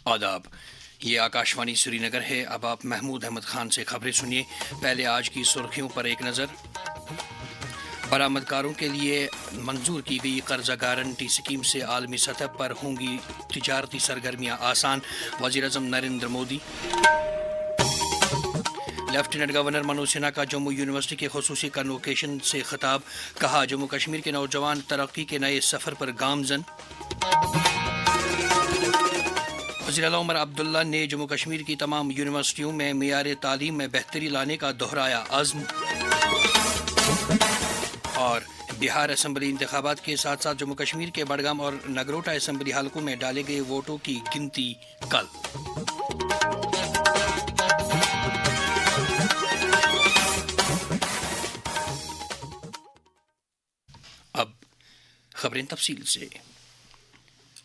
आदाब, ये आकाशवाणी श्रीनगर है। अब आप महमूद अहमद खान से खबरें सुनिए। पहले आज की सुर्खियों पर एक नज़र। बरामदकारों के लिए मंजूर की गई कर्जा गारंटी स्कीम से आलमी सतह पर होंगी तिजारती सरगर्मियां आसान, वज़ीर-ए-आज़म नरेंद्र मोदी। लेफ्टिनेंट गवर्नर मनोज सिन्हा का जम्मू यूनिवर्सिटी के खुसूसी कन्वोकेशन से खिताब, कहा जम्मू कश्मीर के नौजवान तरक्की के नए सफ़र पर गामजन। वज़ीर आला उमर अब्दुल्ला ने जम्मू कश्मीर की तमाम यूनिवर्सिटियों में मियार तालीम में बेहतरी लाने का दोहराया अज़्म। और बिहार असम्बली इंतखाबात के साथ साथ जम्मू कश्मीर के बडगाम और नगरोटा असम्बली हलकों में डाले गए वोटों की गिनती कल। अब खबरें तफसील से।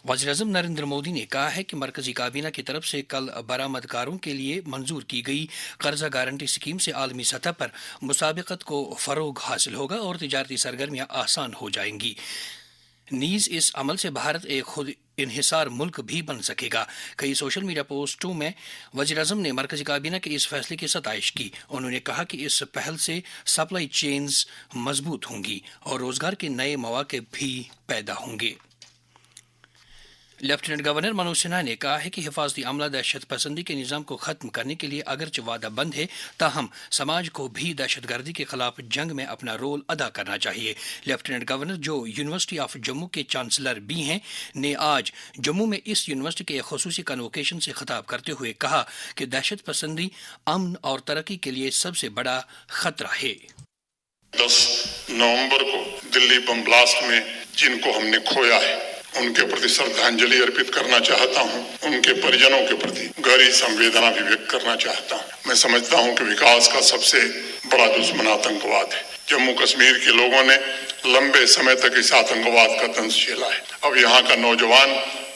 वज़ीर-ए-आज़म नरेंद्र मोदी ने कहा है कि मरकजी काबीना की तरफ से कल बरामदकारों के लिए मंजूर की गई कर्जा गारंटी स्कीम से आलमी सतह पर मुसाबिकत को फ़रोग हासिल होगा और तिजारती सरगर्मियां आसान हो जाएंगी। नीज़ इस अमल से भारत एक खुद इन्हिसार मुल्क भी बन सकेगा। कई सोशल मीडिया पोस्टों में वज़ीर-ए-आज़म ने मरकजी काबीना के इस फैसले की सताइश की। उन्होंने कहा कि इस पहल से सप्लाई चेन्स मजबूत होंगी और रोज़गार के नए मौके भी पैदा होंगे। लेफ्टिनेंट गवर्नर मनोज सिन्हा ने कहा है कि हिफाजती अमला दहशत पसंदी के निज़ाम को ख़त्म करने के लिए अगरचे वादा बंद है, ताहम समाज को भी दहशत गर्दी के खिलाफ जंग में अपना रोल अदा करना चाहिए। लेफ्टिनेंट गवर्नर, जो यूनिवर्सिटी ऑफ जम्मू के चांसलर भी हैं, ने आज जम्मू में इस यूनिवर्सिटी के खुसूसी कन्वोकेशन से खिताब करते हुए कहा कि दहशत पसंदी अमन और तरक्की के लिए सबसे बड़ा खतरा है। 10 नवंबर को दिल्ली बम ब्लास्ट में जिनको हमने खोया है, उनके प्रति श्रद्धांजलि अर्पित करना चाहता हूं। उनके परिजनों के प्रति गहरी संवेदना भी व्यक्त करना चाहता हूं। मैं समझता हूं कि विकास का सबसे बड़ा दुश्मन आतंकवाद है। जम्मू कश्मीर के लोगों ने लंबे समय तक इस आतंकवाद का दंश झेला है। अब यहाँ का नौजवान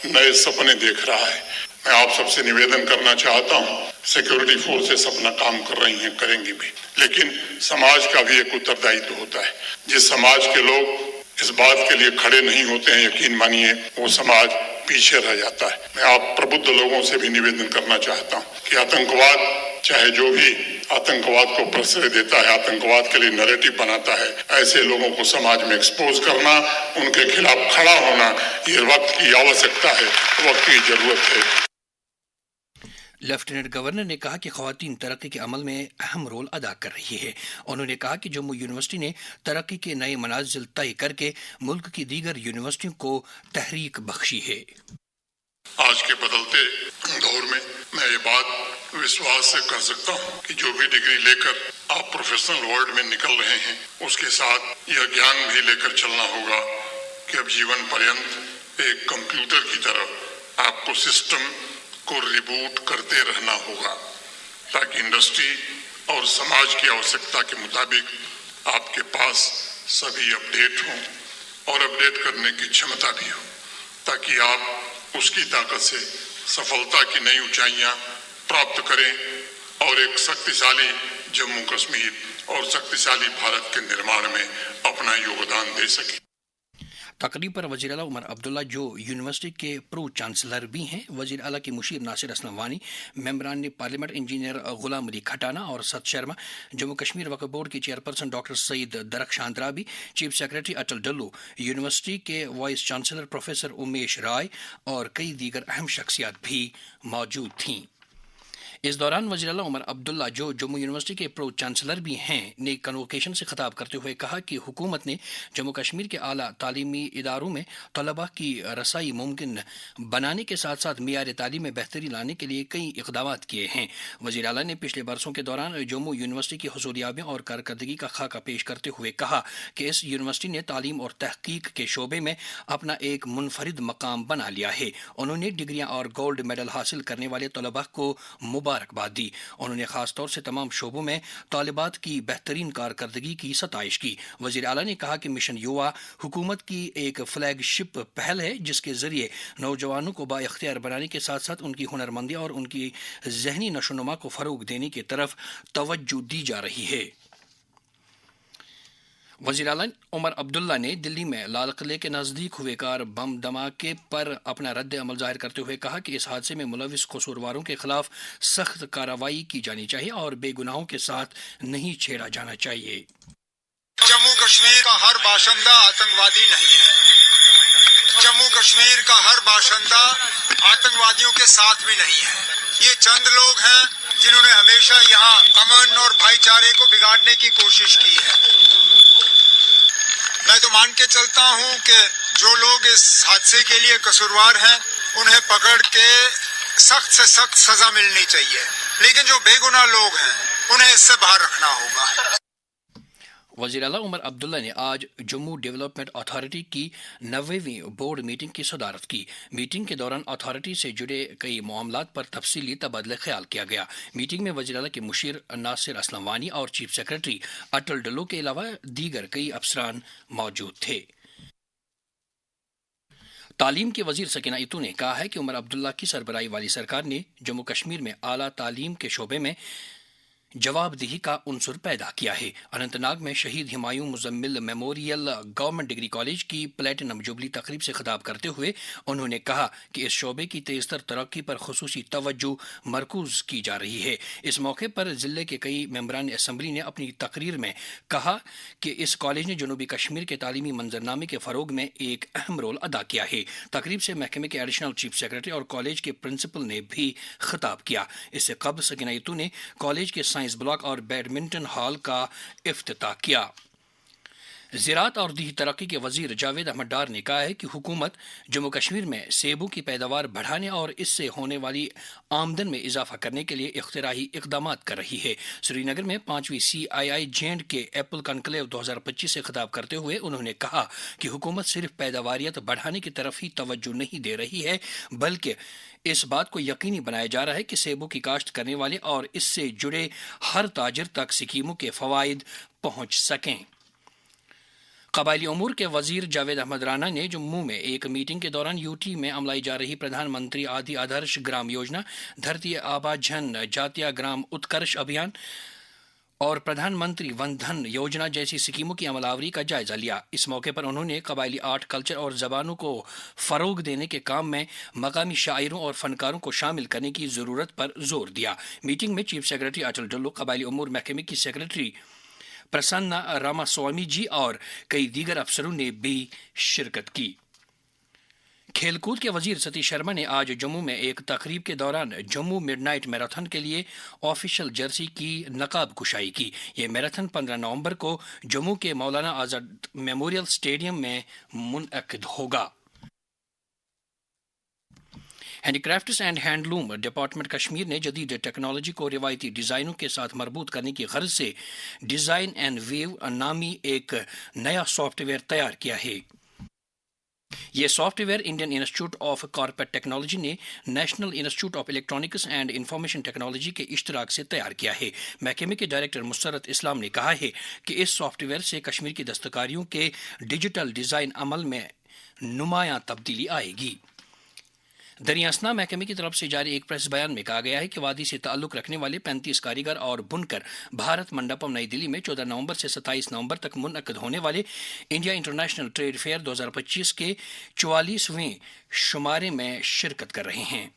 नए सपने देख रहा है। मैं आप सबसे निवेदन करना चाहता हूँ, सिक्योरिटी फोर्सेस अपना काम कर रही हैं, करेंगी भी, लेकिन समाज का भी एक उत्तरदायित्व होता है। जिस समाज के लोग इस बात के लिए खड़े नहीं होते हैं, यकीन मानिए वो समाज पीछे रह जाता है। मैं आप प्रबुद्ध लोगों से भी निवेदन करना चाहता हूँ कि आतंकवाद, चाहे जो भी आतंकवाद को प्रश्रय देता है, आतंकवाद के लिए नैरेटिव बनाता है, ऐसे लोगों को समाज में एक्सपोज करना, उनके खिलाफ खड़ा होना, ये वक्त की आवश्यकता है, वक्त की जरूरत है। लेफ्टिनेंट गवर्नर ने कहा कि ख़वातीन तरक्की के अमल में अहम रोल अदा कर रही है। उन्होंने कहा कि जम्मू यूनिवर्सिटी ने तरक्की के नए मनाजिल तय करके मुल्क की दीगर यूनिवर्सिटियों को तहरीक बख्शी है। आज के बदलते दौर में मैं ये बात विश्वास से कर सकता हूँ कि जो भी डिग्री लेकर आप प्रोफेशनल वर्ल्ड में निकल रहे हैं, उसके साथ यह ज्ञान भी लेकर चलना होगा कि अब जीवन पर्यंत एक कंप्यूटर की तरह आपको सिस्टम को रिबूट करते रहना होगा, ताकि इंडस्ट्री और समाज की आवश्यकता के मुताबिक आपके पास सभी अपडेट हों और अपडेट करने की क्षमता भी हो, ताकि आप उसकी ताकत से सफलता की नई ऊंचाइयां प्राप्त करें और एक शक्तिशाली जम्मू कश्मीर और शक्तिशाली भारत के निर्माण में अपना योगदान दे सकें। तकरीब पर वज़ीर आला उमर अब्दुल्ला, जो यूनिवर्सिटी के प्रो चांसलर भी हैं, वज़ीर आला की मुशीर नासिर असलम वानी, मेंबरान ने पार्लियामेंट इंजीनियर गुलाम अली खटाना और सत शर्मा, जम्मू कश्मीर वक्फ बोर्ड की चेयरपर्सन डॉक्टर सईद दरख्शान राबी, चीफ सेक्रेटरी अटल डल्लू, यूनिवर्सिटी के वाइस चांसलर प्रोफेसर उमेश राय और कई दीगर अहम शख्सियात भी मौजूद थीं। इस दौरान वज़ीर आला उमर अब्दुल्ला, जो जम्मू यूनिवर्सिटी के प्रो चांसलर भी हैं, ने कन्वोकेशन से खिताब करते हुए कहा कि हुकूमत ने जम्मू कश्मीर के आला तालीमी इदारों में तलबा की रसाई मुमकिन बनाने के साथ साथ मियार तालीम में बेहतरी लाने के लिए कई इक़दाम किए हैं। वज़ीर आला ने पिछले बरसों के दौरान जम्मू यूनिवर्सिटी की हुसूलियाबियों और कारकर्दगी का खाका पेश करते हुए कहा कि इस यूनिवर्सिटी ने तालीम और तहकीक के शोबे में अपना एक मुनफरिद मकाम बना लिया है। उन्होंने डिग्रियाँ और गोल्ड मेडल हासिल करने वाले तलबा को मुबारकबाद दी। उन्होंने खास तौर से तमाम शोबों में तालिबात की बेहतरीन कारकर्दगी की सताइश की। वज़ीर आला ने कहा कि मिशन युवा हुकूमत की एक फ्लैगशिप पहल है, जिसके ज़रिए नौजवानों को बाइख्तियार बनाने के साथ साथ उनकी हुनरमंदी और उनकी जहनी नशोनुमा को फ़रोग देने की तरफ तवज्जो दी जा रही है। वज़ीर आला उमर अब्दुल्ला ने दिल्ली में लाल किले के नज़दीक हुए कार बम धमाके पर अपना रद्द अमल जाहिर करते हुए कहा कि इस हादसे में मुलविस कसूरवारों के खिलाफ सख्त कार्रवाई की जानी चाहिए और बेगुनाहों के साथ नहीं छेड़ा जाना चाहिए। जम्मू कश्मीर का हर बाशिंदा आतंकवादी नहीं है। जम्मू कश्मीर का हर बाशिंदा आतंकवादियों के साथ भी नहीं है। ये चंद लोग हैं जिन्होंने हमेशा यहाँ अमन और भाईचारे को बिगाड़ने की कोशिश की है। मैं तो मान के चलता हूँ कि जो लोग इस हादसे के लिए कसूरवार हैं उन्हें पकड़ के सख्त से सख्त सजा मिलनी चाहिए, लेकिन जो बेगुनाह लोग हैं उन्हें इससे बाहर रखना होगा। वज़ीर आला उमर अब्दुल्ला ने आज जम्मू डेवलपमेंट अथॉरिटी की 90वीं बोर्ड मीटिंग की सदारत की। मीटिंग के दौरान अथॉरिटी से जुड़े कई मामलात पर तफसीली तबादला ख्याल किया गया। मीटिंग में वज़ीर आला के मुशीर नासिर असलम वानी और चीफ सेक्रेटरी अटल डल्लो के अलावा दीगर कई अफसरान मौजूद थे। तालीम के वजीर सकीना इतू ने कहा है कि उमर अब्दुल्ला की सरबराही वाली सरकार ने जम्मू कश्मीर में आला तालीम के शोबे में जवाबदेही का उनसुर पैदा किया है। अनंतनाग में शहीद Humayun Muzammil memorial government degree college की प्लेटिनम जुबली तकरीब से खिताब करते हुए उन्होंने कहा कि इस शोबे की तेजतर तरक्की पर खुसूसी तवज्जो मरकूज की जा रही है। इस मौके पर जिले के कई मेंबरान असम्बली ने अपनी तकरीर में कहा कि इस कॉलेज ने जनूबी कश्मीर के तालीमी मंजरनामे के फरोग में एक अहम रोल अदा किया है। तकरीब से महकमे के एडिशनल चीफ सेक्रेटरी और कॉलेज के प्रिंसिपल ने भी खिताब किया। इससे कबल सकीना इतू ने कॉलेज के साइंस ब्लॉक और बैडमिंटन हॉल का इफ्तिताह किया। ज़राअत और दीही तरक्की के वजीर जावेद अहमद डार ने कहा है कि हुकूमत जम्मू कश्मीर में सेबों की पैदावार बढ़ाने और इससे होने वाली आमदन में इजाफा करने के लिए इख्तिराही इकदाम कर रही है। श्रीनगर में 5वीं CII जेंड के एप्पल कॉन्क्लेव 2025 से खिताब करते हुए उन्होंने कहा कि हुकूमत सिर्फ पैदावारियत बढ़ाने की तरफ ही तवज्जो नहीं दे रही है, बल्कि इस बात को यकीनी बनाया जा रहा है कि सेबों की काश्त करने वाले और इससे जुड़े हर ताजिर तक स्कीमों के फवाइद पहुंच सकें। कबायली उमूर के वजीर जावेद अहमद राना ने जम्मू में एक मीटिंग के दौरान यूटी में अमलाई जा रही प्रधानमंत्री आदि आदर्श ग्राम योजना, धरती आबा जन जातीय ग्राम उत्कर्ष अभियान और प्रधानमंत्री वन धन योजना जैसी स्कीमों की अमलावरी का जायजा लिया। इस मौके पर उन्होंने कबायली आर्ट, कल्चर और जबानों को फरोग देने के काम में मकामी शायरों और फनकारों को शामिल करने की जरूरत पर जोर दिया। मीटिंग में चीफ सेक्रेटरी अटल डल्लो, कबायली उमूर महकमे की सेक्रेटरी प्रसन्ना रामास्वामी जी और कई दीगर अफसरों ने भी शिरकत की। खेलकूद के वजीर सतीश शर्मा ने आज जम्मू में एक तकरीब के दौरान जम्मू मिडनाइट मैराथन के लिए ऑफिशियल जर्सी की नकाब कुशाई की। ये मैराथन 15 नवंबर को जम्मू के मौलाना आजाद मेमोरियल स्टेडियम में मुनअक्किद होगा। Handicrafts and handloom department Kashmir ने जदीद टेक्नोलॉजी को रिवायती डिज़ाइनों के साथ मरबूत करने की गर्ज से डिज़ाइन एंड वेव नामी एक नया सॉफ्टवेयर तैयार किया है। यह software Indian institute of corporate technology ने national institute of electronics and information technology के इश्तराक से तैयार किया है। महकमे के डायरेक्टर मुसरत इस्लाम ने कहा है कि इस सॉफ्टवेयर से कश्मीर की दस्तकारियों के डिजिटल डिज़ाइन अमल में नुमायां तब्दीली आएगी। दरियासना महकमे की तरफ से जारी एक प्रेस बयान में कहा गया है कि वादी से ताल्लुक रखने वाले 35 कारीगर और बुनकर भारत मंडपम नई दिल्ली में 14 नवंबर से 27 नवंबर तक मुनअक्किद होने वाले इंडिया इंटरनेशनल ट्रेड फेयर 2025 के 44वें शुमारे में शिरकत कर रहे हैं।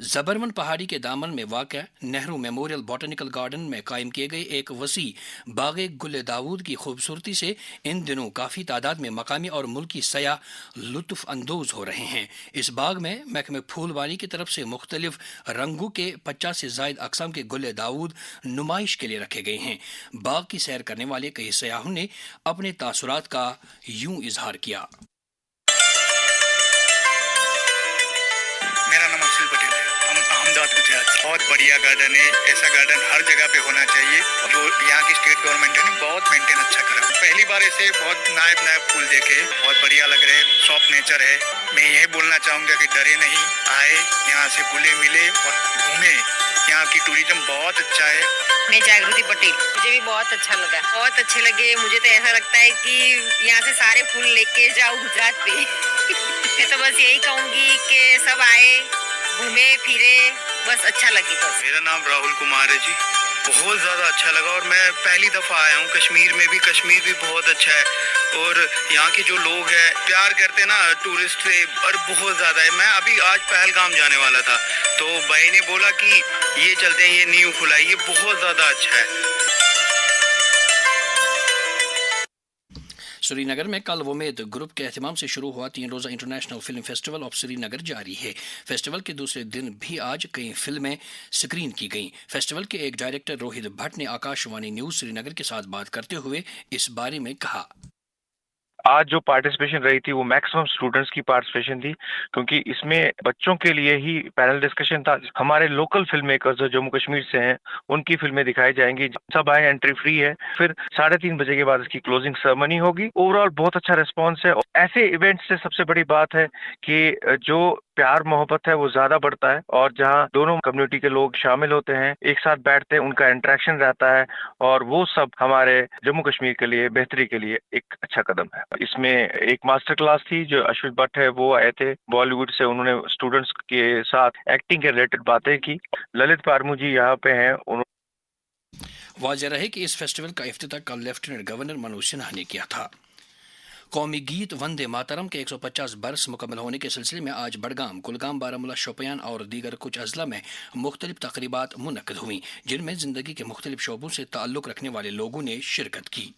जबरमन पहाड़ी के दामन में वाक़या नेहरू मेमोरियल बॉटनिकल गार्डन में कायम किए गए एक वसी बाग गुल दाऊद की खूबसूरती से इन दिनों काफ़ी तादाद में मकामी और मुल्की सयाह लुत्फ़ अंदोज़ हो रहे हैं। इस बाग में महकमे फूलवानी की तरफ से मुख्तलिफ रंगों के 50 से ज़ायद अक़साम के गुल दाऊद नुमाइश के लिए रखे गए हैं। बाग की सैर करने वाले कई सयाहों ने अपने तासुरात का यूं इजहार किया। मेरा नाम अफसल पटेल है, हम अहमदाबाद गुजरात। बहुत बढ़िया गार्डन है, ऐसा गार्डन हर जगह पे होना चाहिए। जो यहाँ की स्टेट गवर्नमेंट है ना, बहुत मेंटेन अच्छा करा। पहली बार ऐसे बहुत नायब फूल देखे, बहुत बढ़िया लग रहे हैं, सॉफ्ट नेचर है। मैं यही बोलना चाहूँगा कि डरे नहीं, आए यहाँ से घुले मिले और घूमे। यहाँ की टूरिज्म बहुत अच्छा है। मैं जागृति पटेल, मुझे भी बहुत अच्छा लगा, बहुत अच्छे लगे। मुझे तो ऐसा लगता है कि यहाँ से सारे फूल लेके जाओ गुजरात पे। मैं तो बस यही कहूँगी कि सब आए, घूमे फिरे, बस अच्छा लगे। बस मेरा नाम राहुल कुमार है जी, بہت زیادہ اچھا لگا اور میں پہلی دفعہ آیا ہوں کشمیر میں بھی. کشمیر بھی بہت اچھا ہے اور یہاں کے جو لوگ ہیں پیار کرتے ہیں نا ٹورسٹ سے اور بہت زیادہ ہے. میں ابھی آج پہلگام جانے والا تھا تو بھائی نے بولا کہ یہ چلتے ہیں, یہ نیو کھلا ہے, یہ بہت زیادہ اچھا ہے. سری نگر میں کل ومید گروپ کے اہتمام سے شروع ہوا 3 روزہ انٹرنیشنل فلم فیسٹیول آف سری نگر جاری ہے. فیسٹیول کے دوسرے دن بھی آج کئی فلمیں سکرین کی گئیں. فیسٹیول کے ایک ڈائریکٹر روہت بھٹ نے آکاش وانی نیوز سری نگر کے ساتھ بات کرتے ہوئے اس بارے میں کہا. آج جو پارٹیسپیشن رہی تھی وہ میکسیمم اسٹوڈنٹس کی پارٹیسپیشن تھی کیونکہ اس میں بچوں کے لیے ہی پینل ڈسکشن تھا. ہمارے لوکل فلم میکرز جو جموں کشمیر سے ہیں ان کی فلمیں دکھائی جائیں گی. سب آئے, انٹری فری ہے. پھر 3:30 بجے کے بعد اس کی کلوزنگ سرمنی ہوگی. اوور آل بہت اچھا ریسپانس ہے. ایسے ایونٹ سے سب سے بڑی بات ہے کہ جو پیار محبت ہے وہ زیادہ بڑھتا ہے اور جہاں دونوں کمیونٹی کے لوگ شامل ہوتے ہیں, ایک ساتھ بیٹھتے ہیں, ان کا انٹریکشن رہتا ہے اور وہ سب ہمارے جموں کشمیر کے لیے بہتری کے لیے ایک اچھا قدم ہے. اس میں ایک ماسٹر کلاس تھی جو اشوت بٹ ہے وہ آئے تھے بالی ووڈ سے, انہوں نے اسٹوڈنٹس کے ساتھ ایکٹنگ کے ریلیٹڈ باتیں کی. للت پارمو جی یہاں پہ ہیں. واضح رہے کہ اس فیسٹیول کا افتتاح کل لیفٹیننٹ گورنر منوج سنہا نے کیا تھا. قومی گیت وندے ماترم کے 150 برس مکمل ہونے کے سلسلے میں آج بڑگام, کلگام, بارامولہ, شوپیان اور دیگر کچھ اضلاع میں مختلف تقریبات منعقد ہوئیں جن میں زندگی کے مختلف شعبوں سے تعلق رکھنے والے لوگوں نے شرکت کی.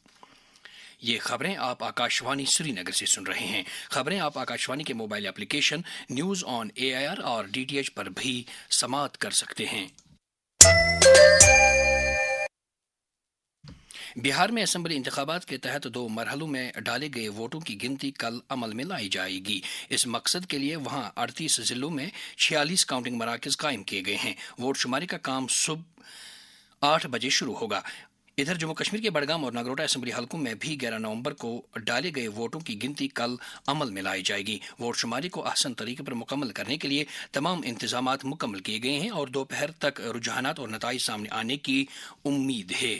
یہ خبریں آپ آکاش وانی سری نگر سے سن رہے ہیں. خبریں آپ آکاش وانی کے mobile application news on AIR اور DTH پر بھی سماعت کر سکتے ہیں. بہار میں اسمبلی انتخابات کے تحت 2 مرحلوں میں ڈالے گئے ووٹوں کی گنتی کل عمل میں لائی جائے گی. اس مقصد کے لیے وہاں 38 ضلعوں میں 46 کاؤنٹنگ مراکز قائم کیے گئے ہیں. ووٹ شماری کا کام صبح 8 بجے شروع ہوگا. ادھر جموں کشمیر کے بڑگام اور نگروٹا اسمبلی حلقوں میں بھی 11 نومبر کو ڈالے گئے ووٹوں کی گنتی کل عمل میں لائی جائے گی. ووٹ شماری کو احسن طریقے پر مکمل کرنے کے لیے تمام انتظامات مکمل کیے گئے ہیں اور دوپہر تک رجحانات اور نتائج سامنے آنے کی امید ہے.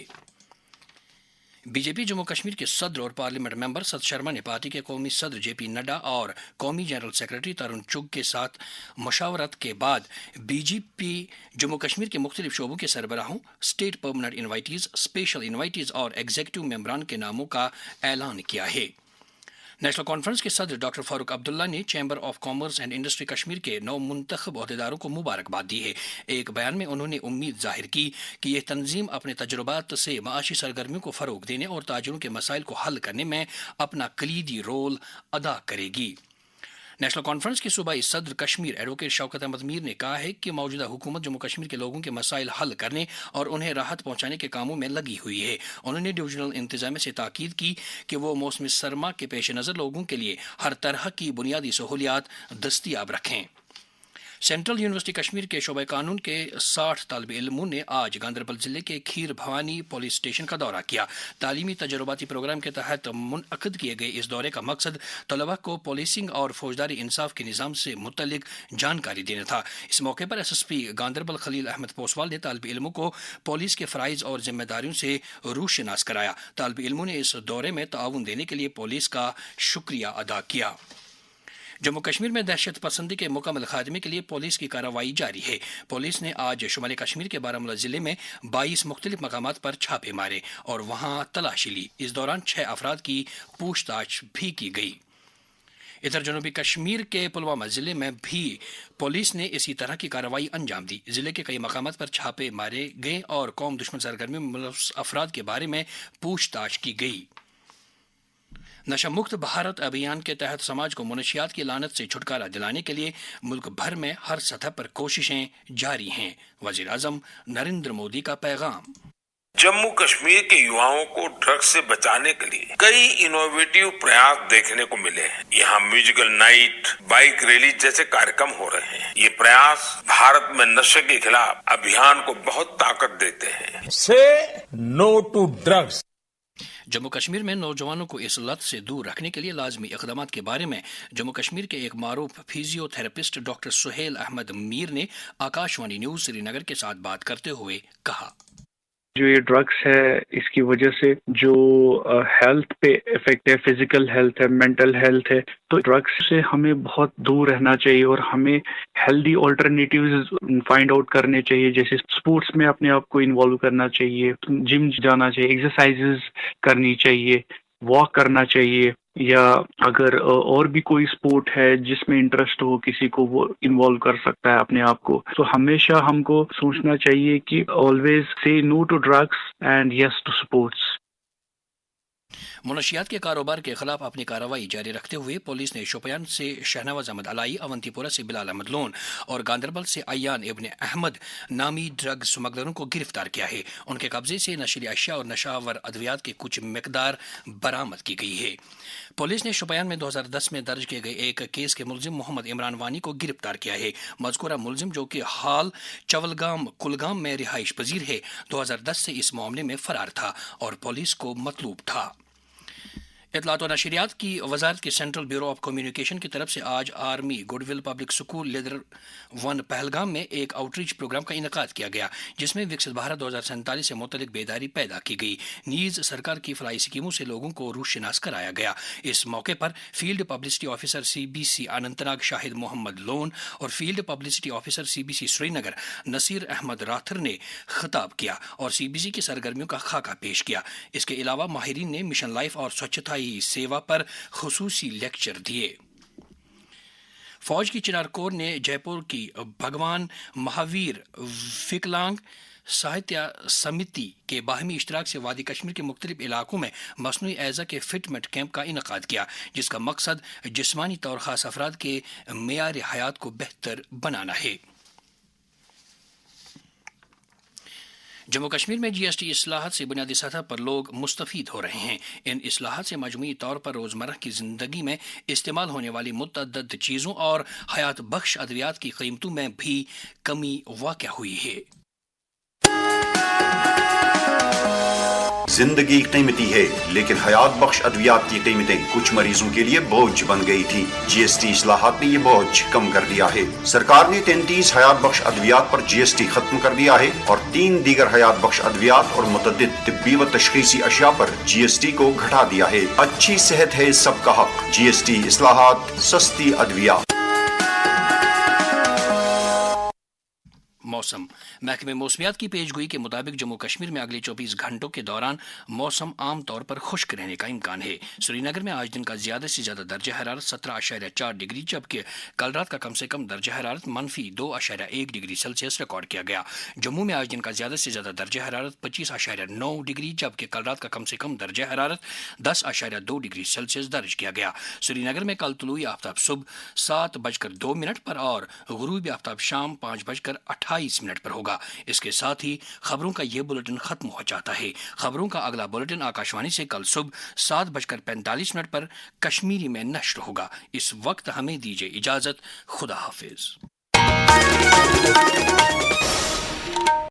بی جے پی جموں کشمیر کے صدر اور پارلیمنٹ ممبر ست شرما نے پارٹی کے قومی صدر JP نڈا اور قومی جنرل سیکرٹری ترون چگ کے ساتھ مشاورت کے بعد BJP جموں کشمیر کے مختلف شعبوں کے سربراہوں, اسٹیٹ پرماننٹ انوائٹیز, اسپیشل انوائٹیز اور ایگزیکٹو ممبران کے ناموں کا اعلان کیا ہے. نیشنل کانفرنس کے صدر ڈاکٹر فاروق عبداللہ نے chamber of commerce and industry Kashmir کے نو منتخب عہدیداروں کو مبارکباد دی ہے. ایک بیان میں انہوں نے امید ظاہر کی کہ یہ تنظیم اپنے تجربات سے معاشی سرگرمیوں کو فروغ دینے اور تاجروں کے مسائل کو حل کرنے میں اپنا کلیدی رول ادا کرے گی. نیشنل کانفرنس کے صوبائی صدر کشمیر ایڈوکیٹ شوکت احمد میر نے کہا ہے کہ موجودہ حکومت جموں کشمیر کے لوگوں کے مسائل حل کرنے اور انہیں راحت پہنچانے کے کاموں میں لگی ہوئی ہے. انہوں نے ڈویژنل انتظامیہ سے تاکید کی کہ وہ موسم سرما کے پیش نظر لوگوں کے لیے ہر طرح کی بنیادی سہولیات دستیاب رکھیں. سینٹرل یونیورسٹی کشمیر کے شعبہ قانون کے 60 طالب علموں نے آج گاندربل ضلع کے کھیر بھوانی پولیس اسٹیشن کا دورہ کیا. تعلیمی تجرباتی پروگرام کے تحت منعقد کیے گئے اس دورے کا مقصد طلباء کو پولیسنگ اور فوجداری انصاف کے نظام سے متعلق جانکاری دینا تھا. اس موقع پر SSP گاندربل خلیل احمد پوسوال نے طالب علموں کو پولیس کے فرائض اور ذمہ داریوں سے روشناس کرایا. طالب علموں نے اس دورے میں تعاون دینے کے لیے پولیس کا شکریہ ادا کیا. جموں کشمیر میں دہشت پسندی کے مکمل خاتمے کے لیے پولیس کی کارروائی جاری ہے. پولیس نے آج شمالی کشمیر کے بارامولہ ضلع میں 22 مختلف مقامات پر چھاپے مارے اور وہاں تلاشی لی. اس دوران 6 افراد کی پوچھ تاچھ بھی کی گئی. ادھر جنوبی کشمیر کے پلوامہ ضلع میں بھی پولیس نے اسی طرح کی کارروائی انجام دی. ضلع کے کئی مقامات پر چھاپے مارے گئے اور قوم دشمن سرگرمیوں میں ملوث افراد کے بارے میں پوچھ تاچھ کی گئی. نشہ مکت بھارت ابھیان کے تحت سماج کو منشیات کی لعنت سے چھٹکارا دلانے کے لیے ملک بھر میں ہر سطح پر کوششیں جاری ہیں. وزیر اعظم نریندر مودی کا پیغام. جموں کشمیر کے یواؤں کو ڈرگ سے بچانے کے لیے کئی انوویٹو پریاس دیکھنے کو ملے ہیں. یہاں میوزیکل نائٹ, بائک ریلی جیسے کارکرم ہو رہے ہیں. یہ پریاس بھارت میں نشے کے خلاف ابھیان کو بہت طاقت دیتے ہیں. سے no to drugs. Jammu Kashmir میں نوجوانوں کو اس لت سے دور رکھنے کے لیے لازمی اقدامات کے بارے میں جموں کشمیر کے ایک معروف physiotherapist doctor Suhail Ahmad Mir نے آکاش وانی نیوز سری نگر کے ساتھ بات کرتے ہوئے کہا. جو یہ ڈرگس ہے اس کی وجہ سے جو ہیلتھ پہ افیکٹ ہے، فزیکل ہیلتھ ہے، مینٹل ہیلتھ ہے، تو ڈرگس سے ہمیں بہت دور رہنا چاہیے اور ہمیں ہیلدی آلٹرنیٹیوز فائنڈ آؤٹ کرنے چاہیے، جیسے اسپورٹس میں اپنے آپ کو انوالو کرنا چاہیے، جم جانا چاہیے، ایکسرسائزز کرنی چاہیے، واک کرنا چاہیے، یا اگر اور بھی کوئی اسپورٹ ہے جس میں انٹرسٹ ہو کسی کو، وہ انوالو کر سکتا ہے اپنے آپ کو۔ تو ہمیشہ ہم کو سوچنا چاہیے کہ آلویز سے no to drugs and yes to sports. منشیات کے کاروبار کے خلاف اپنی کارروائی جاری رکھتے ہوئے پولیس نے شوپیان سے شہنواز احمد علائی، اونتی پورہ سے بلال احمد لون اور گاندربل سے ایان ابن احمد نامی ڈرگ سمگلروں کو گرفتار کیا ہے۔ ان کے قبضے سے نشیلی اشیاء اور نشاور ادویات کی کچھ مقدار برآمد کی گئی ہے۔ پولیس نے شوپیان میں 2010 میں درج کیے گئے ایک کیس کے ملزم محمد عمران وانی کو گرفتار کیا ہے۔ مذکورہ ملزم، جو کہ حال چولگام کلگام میں رہائش پذیر ہے، 2010 سے اس معاملے میں فرار تھا اور پولیس کو مطلوب تھا۔ اطلاعات و نشریات کی وزارت کے سینٹرل بیورو آف کمیونیکیشن کی طرف سے آج army good will public school leather 1 Pahalgam میں ایک آؤٹ ریچ پروگرام کا انعقاد کیا گیا، جس میں وکست بھارت 2047 سے متعلق بیداری پیدا کی گئی، نیز سرکار کی فلاحی اسکیموں سے لوگوں کو روشناس کرایا گیا۔ اس موقع پر field publicity officer CBC Anantnag Shahid Mohammad Lone اور field publicity officer CBC Srinagar Naseer Ahmad Rather نے خطاب کیا اور CBC کی سرگرمیوں کا خاکہ پیش کیا۔ اس کے علاوہ ماہرین نے مشن لائف اور سوچھتا سیوا پر خصوصی لیکچر دیے۔ فوج کی چنار کور نے جے پور کی بھگوان مہاویر وکلانگ ساہتیہ سمیتی کے باہمی اشتراک سے وادی کشمیر کے مختلف علاقوں میں مصنوعی اعضاء کے فٹمنٹ کیمپ کا انعقاد کیا، جس کا مقصد جسمانی طور خاص افراد کے معیار حیات کو بہتر بنانا ہے۔ جموں کشمیر میں GST اصلاحات سے بنیادی سطح پر لوگ مستفید ہو رہے ہیں۔ ان اصلاحات سے مجموعی طور پر روزمرہ کی زندگی میں استعمال ہونے والی متعدد چیزوں اور حیات بخش ادویات کی قیمتوں میں بھی کمی واقع ہوئی ہے۔ زندگی قیمتی ہے، لیکن حیات بخش ادویات کی قیمتیں کچھ مریضوں کے لیے بوجھ بن گئی تھی۔ GST اصلاحات نے یہ بوجھ کم کر دیا ہے۔ سرکار نے 33 حیات بخش ادویات پر GST ختم کر دیا ہے اور 3 دیگر حیات بخش ادویات اور متعدد طبی و تشخیصی اشیاء پر GST کو گھٹا دیا ہے۔ اچھی صحت ہے سب کا حق۔ GST اصلاحات، سستی ادویات۔ موسم۔ محکمہ موسمیات کی پیش گوئی کے مطابق جموں کشمیر میں اگلے 24 گھنٹوں کے دوران موسم عام طور پر خشک رہنے کا امکان ہے۔ سری نگر میں آج دن کا زیادہ سے زیادہ درجہ حرارت 17.4 ڈگری، جبکہ کل رات کا کم سے کم درجہ حرارت -2.1 ڈگری سیلسیس ریکارڈ کیا گیا۔ جموں میں آج دن کا زیادہ سے زیادہ درجہ حرارت 25.9 ڈگری، جبکہ کل رات کا کم سے کم درجہ حرارت 10.2 ڈگری سیلسیس درج کیا گیا۔ سری نگر میں کل طلوع آفتاب صبح 7:02 پر اور غروب آفتاب شام 5:28 پر ہوگا۔ اس کے ساتھ ہی خبروں کا یہ بلیٹن ختم ہو جاتا ہے۔ خبروں کا اگلا بلیٹن آکاشوانی سے کل صبح 7:45 پر کشمیری میں نشر ہوگا۔ اس وقت ہمیں دیجیے اجازت۔ خدا حافظ۔